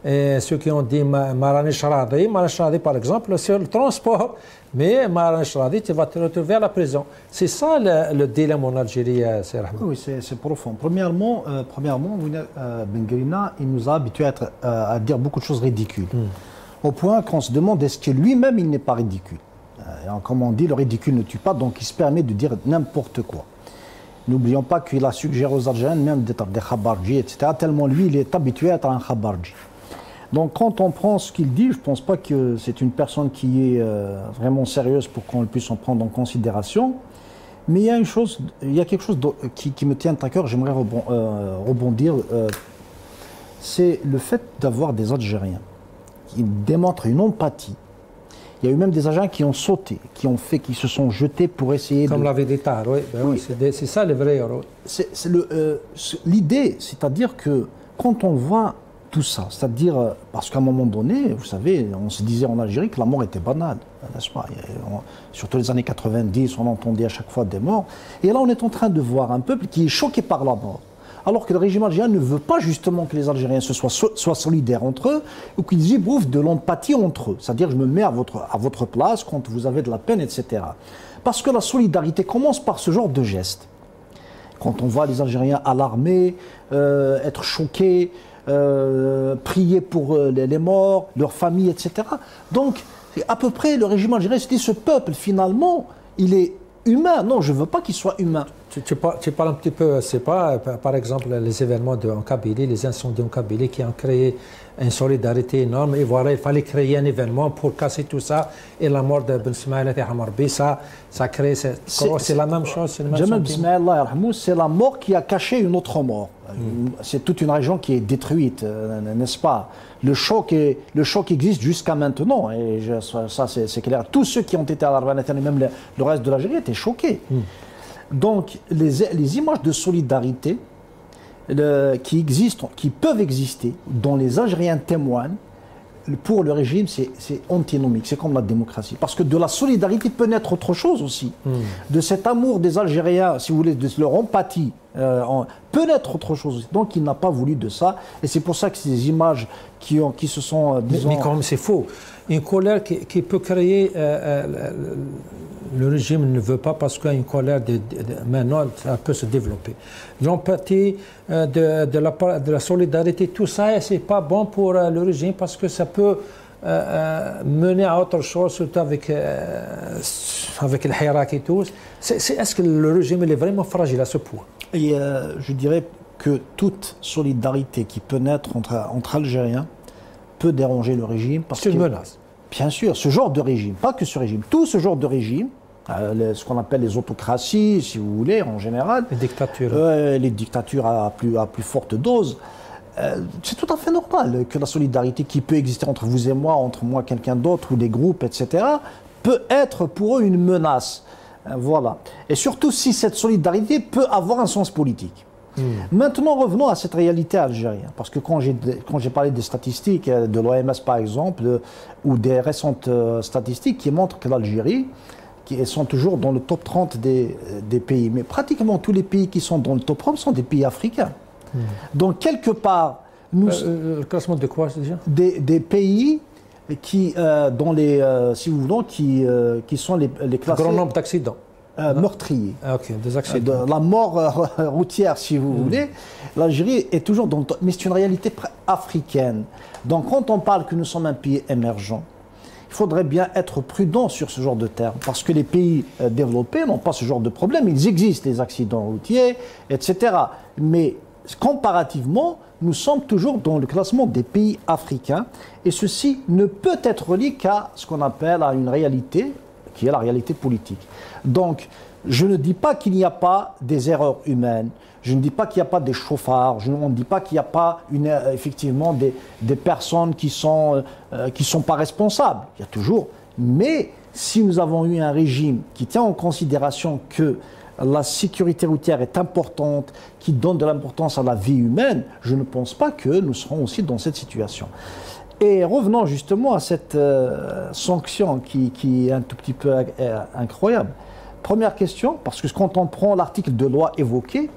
Et ceux qui ont dit Marane Shradi, par exemple, sur le transport, mais Marane Shradi, tu vas te retrouver à la prison. C'est ça le dilemme en Algérie, c'est Rahman. Oui, c'est profond. Premièrement, Ben Grina, il nous a habitués à dire beaucoup de choses ridicules. Au point qu'on se demande est-ce que lui-même, il n'est pas ridicule. Comme on dit, le ridicule ne tue pas, donc il se permet de dire n'importe quoi. N'oublions pas qu'il a suggéré aux Algériens même d'être des khabarji, etc. Tellement lui, il est habitué à être un khabarji. Donc quand on prend ce qu'il dit, je ne pense pas que c'est une personne qui est vraiment sérieuse pour qu'on puisse en prendre en considération. Mais il y a quelque chose qui me tient à cœur, j'aimerais rebondir. C'est le fait d'avoir des Algériens qui démontrent une empathie. Il y a eu même des agents qui ont sauté, qui se sont jetés pour essayer Comme l'avait dit Tahar, oui. Oui. C'est ça le vrai héros. L'idée, c'est-à-dire que quand on voit tout ça, c'est-à-dire, parce qu'à un moment donné, vous savez, on se disait en Algérie que la mort était banale, n'est-ce pas? Surtout les années 90, on entendait à chaque fois des morts. Et là, on est en train de voir un peuple qui est choqué par la mort. Alors que le régime algérien ne veut pas justement que les Algériens soient solidaires entre eux ou qu'ils éprouvent de l'empathie entre eux. C'est-à-dire, je me mets à votre place quand vous avez de la peine, etc. Parce que la solidarité commence par ce genre de geste. Quand on voit les Algériens alarmés, être choqués, prier pour les morts, leurs familles, etc. Donc, à peu près, le régime algérien se dit, ce peuple, finalement, il est humain. Non, je ne veux pas qu'il soit humain. Tu parles un petit peu, c'est pas, par exemple, les événements en Kabylie, les incendies en Kabylie qui ont créé une solidarité énorme. Et voilà, il fallait créer un événement pour casser tout ça. Et la mort de Ben Smaïl et Hamarbi, ça crée, c'est la même chose. Jamal Ben Smaïl, c'est la mort qui a caché une autre mort. C'est toute une région qui est détruite, n'est-ce pas? Le choc existe jusqu'à maintenant, et ça c'est clair. Tous ceux qui ont été à l'Arbanat, même le reste de l'Algérie, étaient choqués. Donc les images de solidarité qui existent, qui peuvent exister, dont les Algériens témoignent, pour le régime, c'est antinomique, c'est comme la démocratie. Parce que de la solidarité peut naître autre chose aussi. De cet amour des Algériens, si vous voulez, de leur empathie, peut naître autre chose aussi. Donc il n'a pas voulu de ça. Et c'est pour ça que ces images qui se sont, disons... Mais quand même, c'est faux. Une colère qui peut créer... le régime ne veut pas parce qu'il y a une colère maintenant, ça peut se développer. L'empathie, de la solidarité, tout ça, c'est pas bon pour le régime parce que ça peut mener à autre chose, surtout avec le Hirak et tout. Est-ce que le régime il est vraiment fragile à ce point? Et je dirais que toute solidarité qui peut naître entre Algériens peut déranger le régime. C'est une menace. Bien sûr, ce genre de régime, pas que ce régime, tout ce genre de régime, ce qu'on appelle les autocraties, si vous voulez, en général. Les dictatures. Les dictatures à plus forte dose. C'est tout à fait normal que la solidarité qui peut exister entre vous et moi, entre moi et quelqu'un d'autre, ou des groupes, etc., peut être pour eux une menace. Voilà. Et surtout si cette solidarité peut avoir un sens politique. Maintenant, revenons à cette réalité algérienne. Parce que quand j'ai parlé des statistiques de l'OMS, par exemple, ou des récentes statistiques qui montrent que l'Algérie, qui sont toujours dans le top 30 des pays, mais pratiquement tous les pays qui sont dans le top 30 sont des pays africains. Donc, quelque part... le classement de quoi, déjà? Des pays qui, dans les, si vous voulez, qui sont les classés... Un grand nombre d'accidents. Meurtriers. Ah, ok, des accidents. La mort routière, si vous voulez. L'Algérie est toujours dans... Mais c'est une réalité africaine. Donc, quand on parle que nous sommes un pays émergent, il faudrait bien être prudent sur ce genre de termes, parce que les pays développés n'ont pas ce genre de problème. Ils existent, les accidents routiers, etc. Mais comparativement, nous sommes toujours dans le classement des pays africains, et ceci ne peut être lié qu'à ce qu'on appelle à une réalité, qui est la réalité politique. Donc, je ne dis pas qu'il n'y a pas des erreurs humaines, je ne dis pas qu'il n'y a pas des chauffards, on ne dit pas qu'il n'y a pas effectivement des personnes qui sont pas responsables. Il y a toujours. Mais si nous avons eu un régime qui tient en considération que la sécurité routière est importante, qui donne de l'importance à la vie humaine, je ne pense pas que nous serons aussi dans cette situation. Et revenons justement à cette sanction qui est un tout petit peu incroyable. Première question, parce que quand on prend l'article de loi évoqué,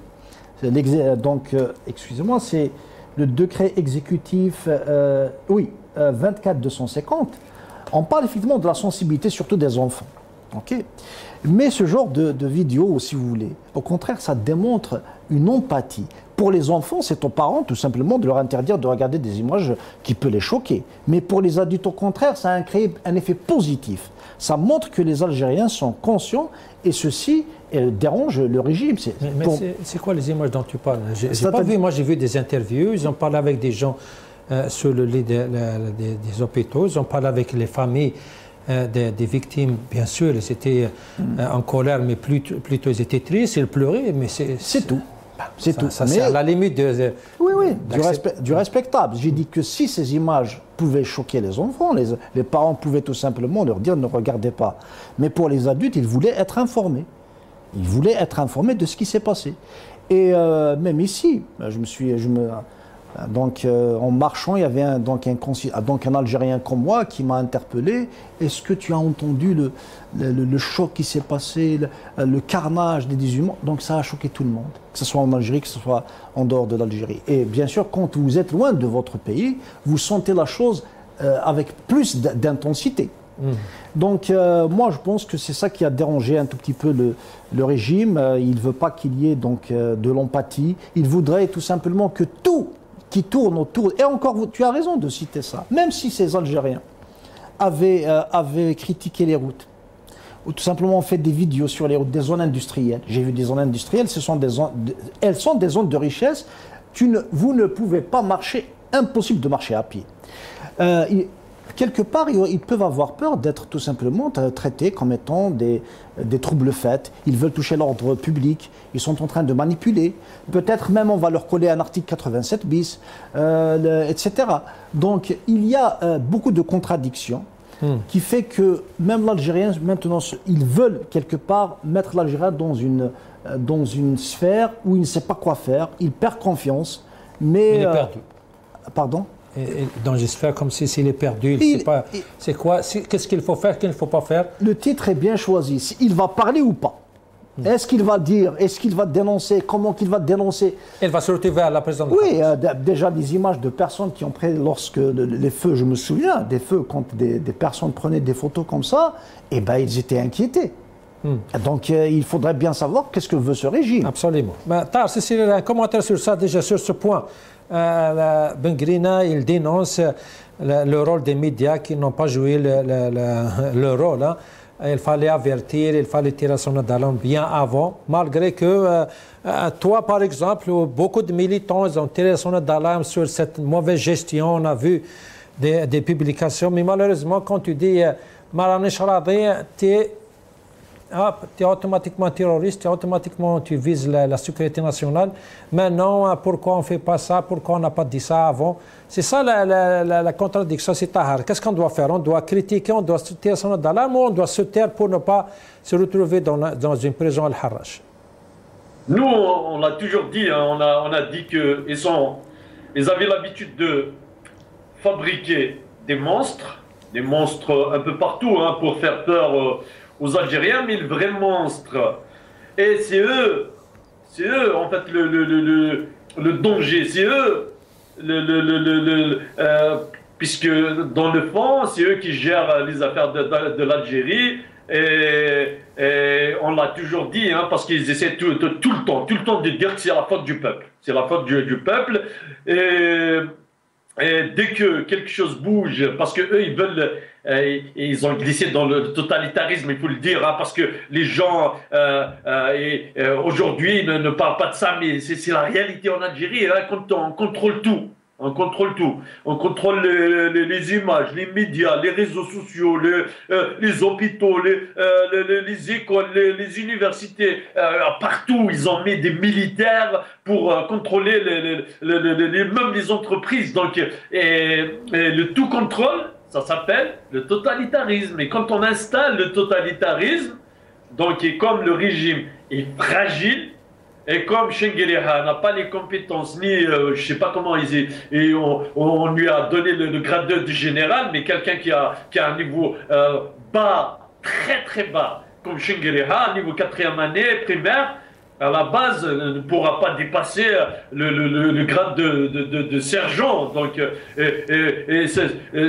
donc, excusez-moi, c'est le décret exécutif 24-250. On parle effectivement de la sensibilité, surtout des enfants. Okay. Mais ce genre de vidéo, si vous voulez, au contraire, ça démontre une empathie. Pour les enfants, c'est aux parents tout simplement de leur interdire de regarder des images qui peuvent les choquer. Mais pour les adultes, au contraire, ça a créé un effet positif. Ça montre que les Algériens sont conscients et ceci dérange le régime. C'est quoi les images dont tu parles? J'ai pas vu, moi j'ai vu des interviews, ils ont parlé avec des gens sur le lit des hôpitaux, ils ont parlé avec les familles des victimes, bien sûr, ils étaient en colère, mais plutôt ils étaient tristes, ils pleuraient, mais c'est tout. C'est tout. C'est à la limite de... Oui, du respectable. J'ai dit que si ces images pouvaient choquer les enfants, les parents pouvaient tout simplement leur dire ne regardez pas. Mais pour les adultes, ils voulaient être informés. Ils voulaient être informés de ce qui s'est passé. Et même ici, en marchant, il y avait un Algérien comme moi qui m'a interpellé. Est-ce que tu as entendu le choc qui s'est passé, le carnage des 18 mois? Donc ça a choqué tout le monde, que ce soit en Algérie, que ce soit en dehors de l'Algérie. Et bien sûr, quand vous êtes loin de votre pays, vous sentez la chose avec plus d'intensité. Donc moi je pense que c'est ça qui a dérangé un tout petit peu le régime. Il ne veut pas qu'il y ait donc de l'empathie. Il voudrait tout simplement que tout qui tourne autour... Et encore, tu as raison de citer ça. Même si ces Algériens avaient critiqué les routes, ou tout simplement fait des vidéos sur les routes, des zones industrielles. J'ai vu des zones industrielles, elles sont des zones de richesse. Vous ne pouvez pas marcher, impossible de marcher à pied. Quelque part, ils peuvent avoir peur d'être tout simplement traités comme étant des troubles faits. Ils veulent toucher l'ordre public. Ils sont en train de manipuler. Peut-être même on va leur coller un article 87 bis, etc. Donc il y a beaucoup de contradictions qui fait que même l'Algérien, maintenant, ils veulent quelque part mettre l'Algérien dans une sphère où il ne sait pas quoi faire. Il perd confiance. Mais il est perdu. Pardon? Dans une sphère comme s'il est perdu, il ne sait pas. C'est quoi? Qu'est-ce qu'il faut faire, qu'il ne faut pas faire? Le titre est bien choisi. Il va parler ou pas? Est-ce qu'il va dire? Est-ce qu'il va dénoncer? Comment qu'il va dénoncer? Il va se retrouver à la présidence. Oui, déjà des images de personnes qui ont pris, lorsque les feux, je me souviens, des feux, quand des personnes prenaient des photos comme ça, eh ben, ils étaient inquiétés. Donc il faudrait bien savoir qu'est-ce que veut ce régime. Absolument. Tar, c'est un commentaire sur ça, déjà sur ce point. Bengrina, il dénonce le rôle des médias qui n'ont pas joué le rôle. Hein. Il fallait avertir, il fallait tirer son d'alarme bien avant, malgré que toi, par exemple, beaucoup de militants ont tiré son d'alarme sur cette mauvaise gestion. On a vu des publications, mais malheureusement, quand tu dis Marani Charadi, tu es automatiquement terroriste, automatiquement tu vises la sécurité nationale. Maintenant, pourquoi on ne fait pas ça? Pourquoi on n'a pas dit ça avant? C'est ça la contradiction, c'est Tahar. Qu'est-ce qu'on doit faire? On doit critiquer, on doit tirer son d'alarme ou on doit se taire pour ne pas se retrouver dans une prison al-Harrach? Nous, on l'a toujours dit, hein, on a dit qu'ils avaient l'habitude de fabriquer des monstres un peu partout hein, pour faire peur aux Algériens, mais le vrai monstre. Et c'est eux en fait le danger, c'est eux puisque dans le fond, c'est eux qui gèrent les affaires de l'Algérie. Et on l'a toujours dit, hein, parce qu'ils essaient tout le temps de dire que c'est la faute du peuple. C'est la faute du peuple. Et dès que quelque chose bouge, parce que eux, ils ont glissé dans le totalitarisme, il faut le dire, hein, parce que les gens aujourd'hui ne parlent pas de ça, mais c'est la réalité en Algérie. Hein, quand on contrôle tout. On contrôle tout. On contrôle les images, les médias, les réseaux sociaux, les hôpitaux, les écoles, les universités. Partout, ils ont mis des militaires pour contrôler même les entreprises. Donc, et le tout contrôle, ça s'appelle le totalitarisme. Et quand on installe le totalitarisme, donc, et comme le régime est fragile, et comme Chengueleha n'a pas les compétences, ni je ne sais pas comment on lui a donné le grade de général, mais quelqu'un qui a un niveau bas, très très bas, comme Chengueleha, niveau 4e année, primaire, à la base, ne pourra pas dépasser le grade de sergent. Donc,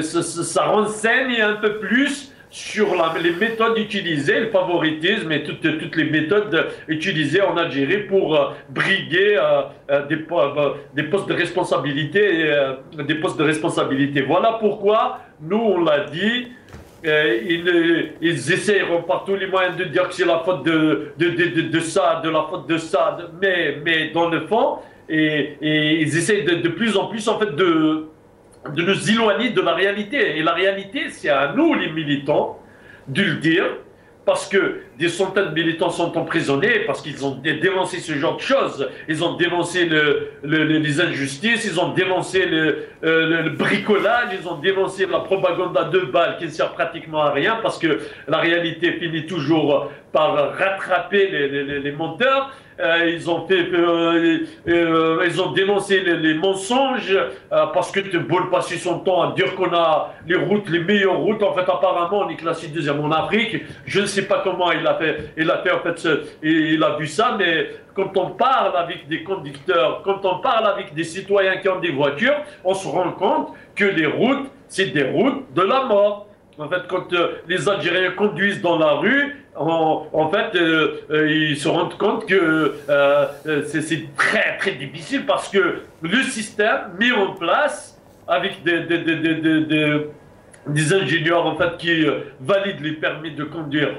ça renseigne un peu plus sur les méthodes utilisées, le favoritisme et toutes les méthodes utilisées en Algérie pour briguer des postes de responsabilité. Voilà pourquoi nous, on l'a dit, ils essayeront par tous les moyens de dire que c'est la faute de ça, de la faute de ça, mais dans le fond, ils essayent de plus en plus en fait de nous éloigner de la réalité. Et la réalité, c'est à nous, les militants, de le dire, parce que des centaines de militants sont emprisonnés, parce qu'ils ont dénoncé ce genre de choses. Ils ont dénoncé les injustices, ils ont dénoncé le bricolage, ils ont dénoncé la propagande à 2 balles qui ne sert pratiquement à rien, parce que la réalité finit toujours par rattraper les menteurs. Ils ont dénoncé les mensonges parce que de Bol passer son temps à dire qu'on a les meilleures routes. En fait, apparemment, on est classé 2e en Afrique. Je ne sais pas comment il a fait en fait, il a vu ça, mais quand on parle avec des conducteurs, quand on parle avec des citoyens qui ont des voitures, on se rend compte que les routes, c'est des routes de la mort. En fait, quand les Algériens conduisent dans la rue, en fait, ils se rendent compte que c'est très très difficile parce que le système mis en place avec des ingénieurs en fait qui valident les permis de conduire,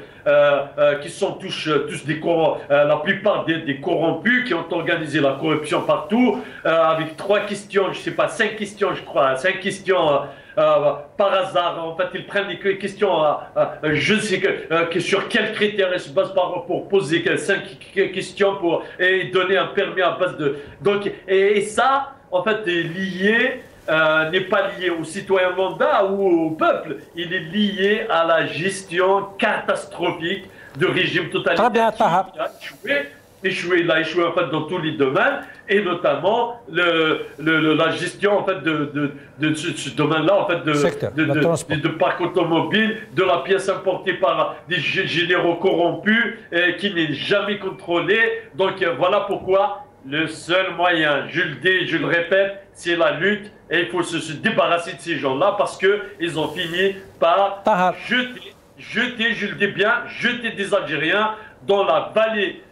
qui sont tous des la plupart des corrompus qui ont organisé la corruption partout, avec 3 questions, je sais pas, 5 questions je crois, 5 questions. Par hasard, en fait, ils prennent des questions, je ne sais que sur quels critères ils se basent pour poser 5 questions et donner un permis à base de. Donc, et ça, en fait, est lié, n'est pas lié aux citoyens lambda ou au peuple, il est lié à la gestion catastrophique de régime totalitaire qui a échoué en fait dans tous les domaines, et notamment la gestion en fait de ce domaine-là en fait de parc automobile, de la pièce importée par des généraux corrompus qui n'est jamais contrôlé. Donc voilà pourquoi le seul moyen, je le dis, je le répète, c'est la lutte, et il faut se débarrasser de ces gens-là parce que ils ont fini par jeter, je le dis bien, jeter des Algériens dans la vallée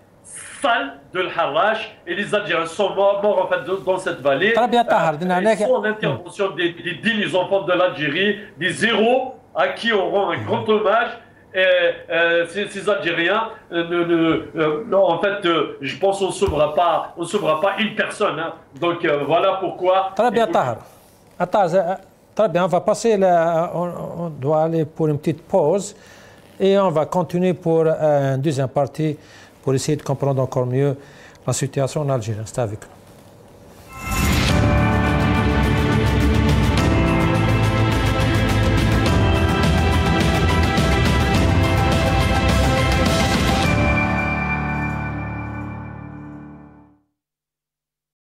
sale de l'Harrach, et les Algériens sont morts en fait dans cette vallée. Sans l'intervention des dignes enfants de l'Algérie, des héros à qui on rend un grand hommage. Ces Algériens, en fait, je pense qu'on ne sauvera pas une personne. Hein. Donc voilà pourquoi. Très bien, Tahar. Très bien, on va passer, on doit aller pour une petite pause et on va continuer pour une deuxième partie pour essayer de comprendre encore mieux la situation en Algérie. C'est avec nous.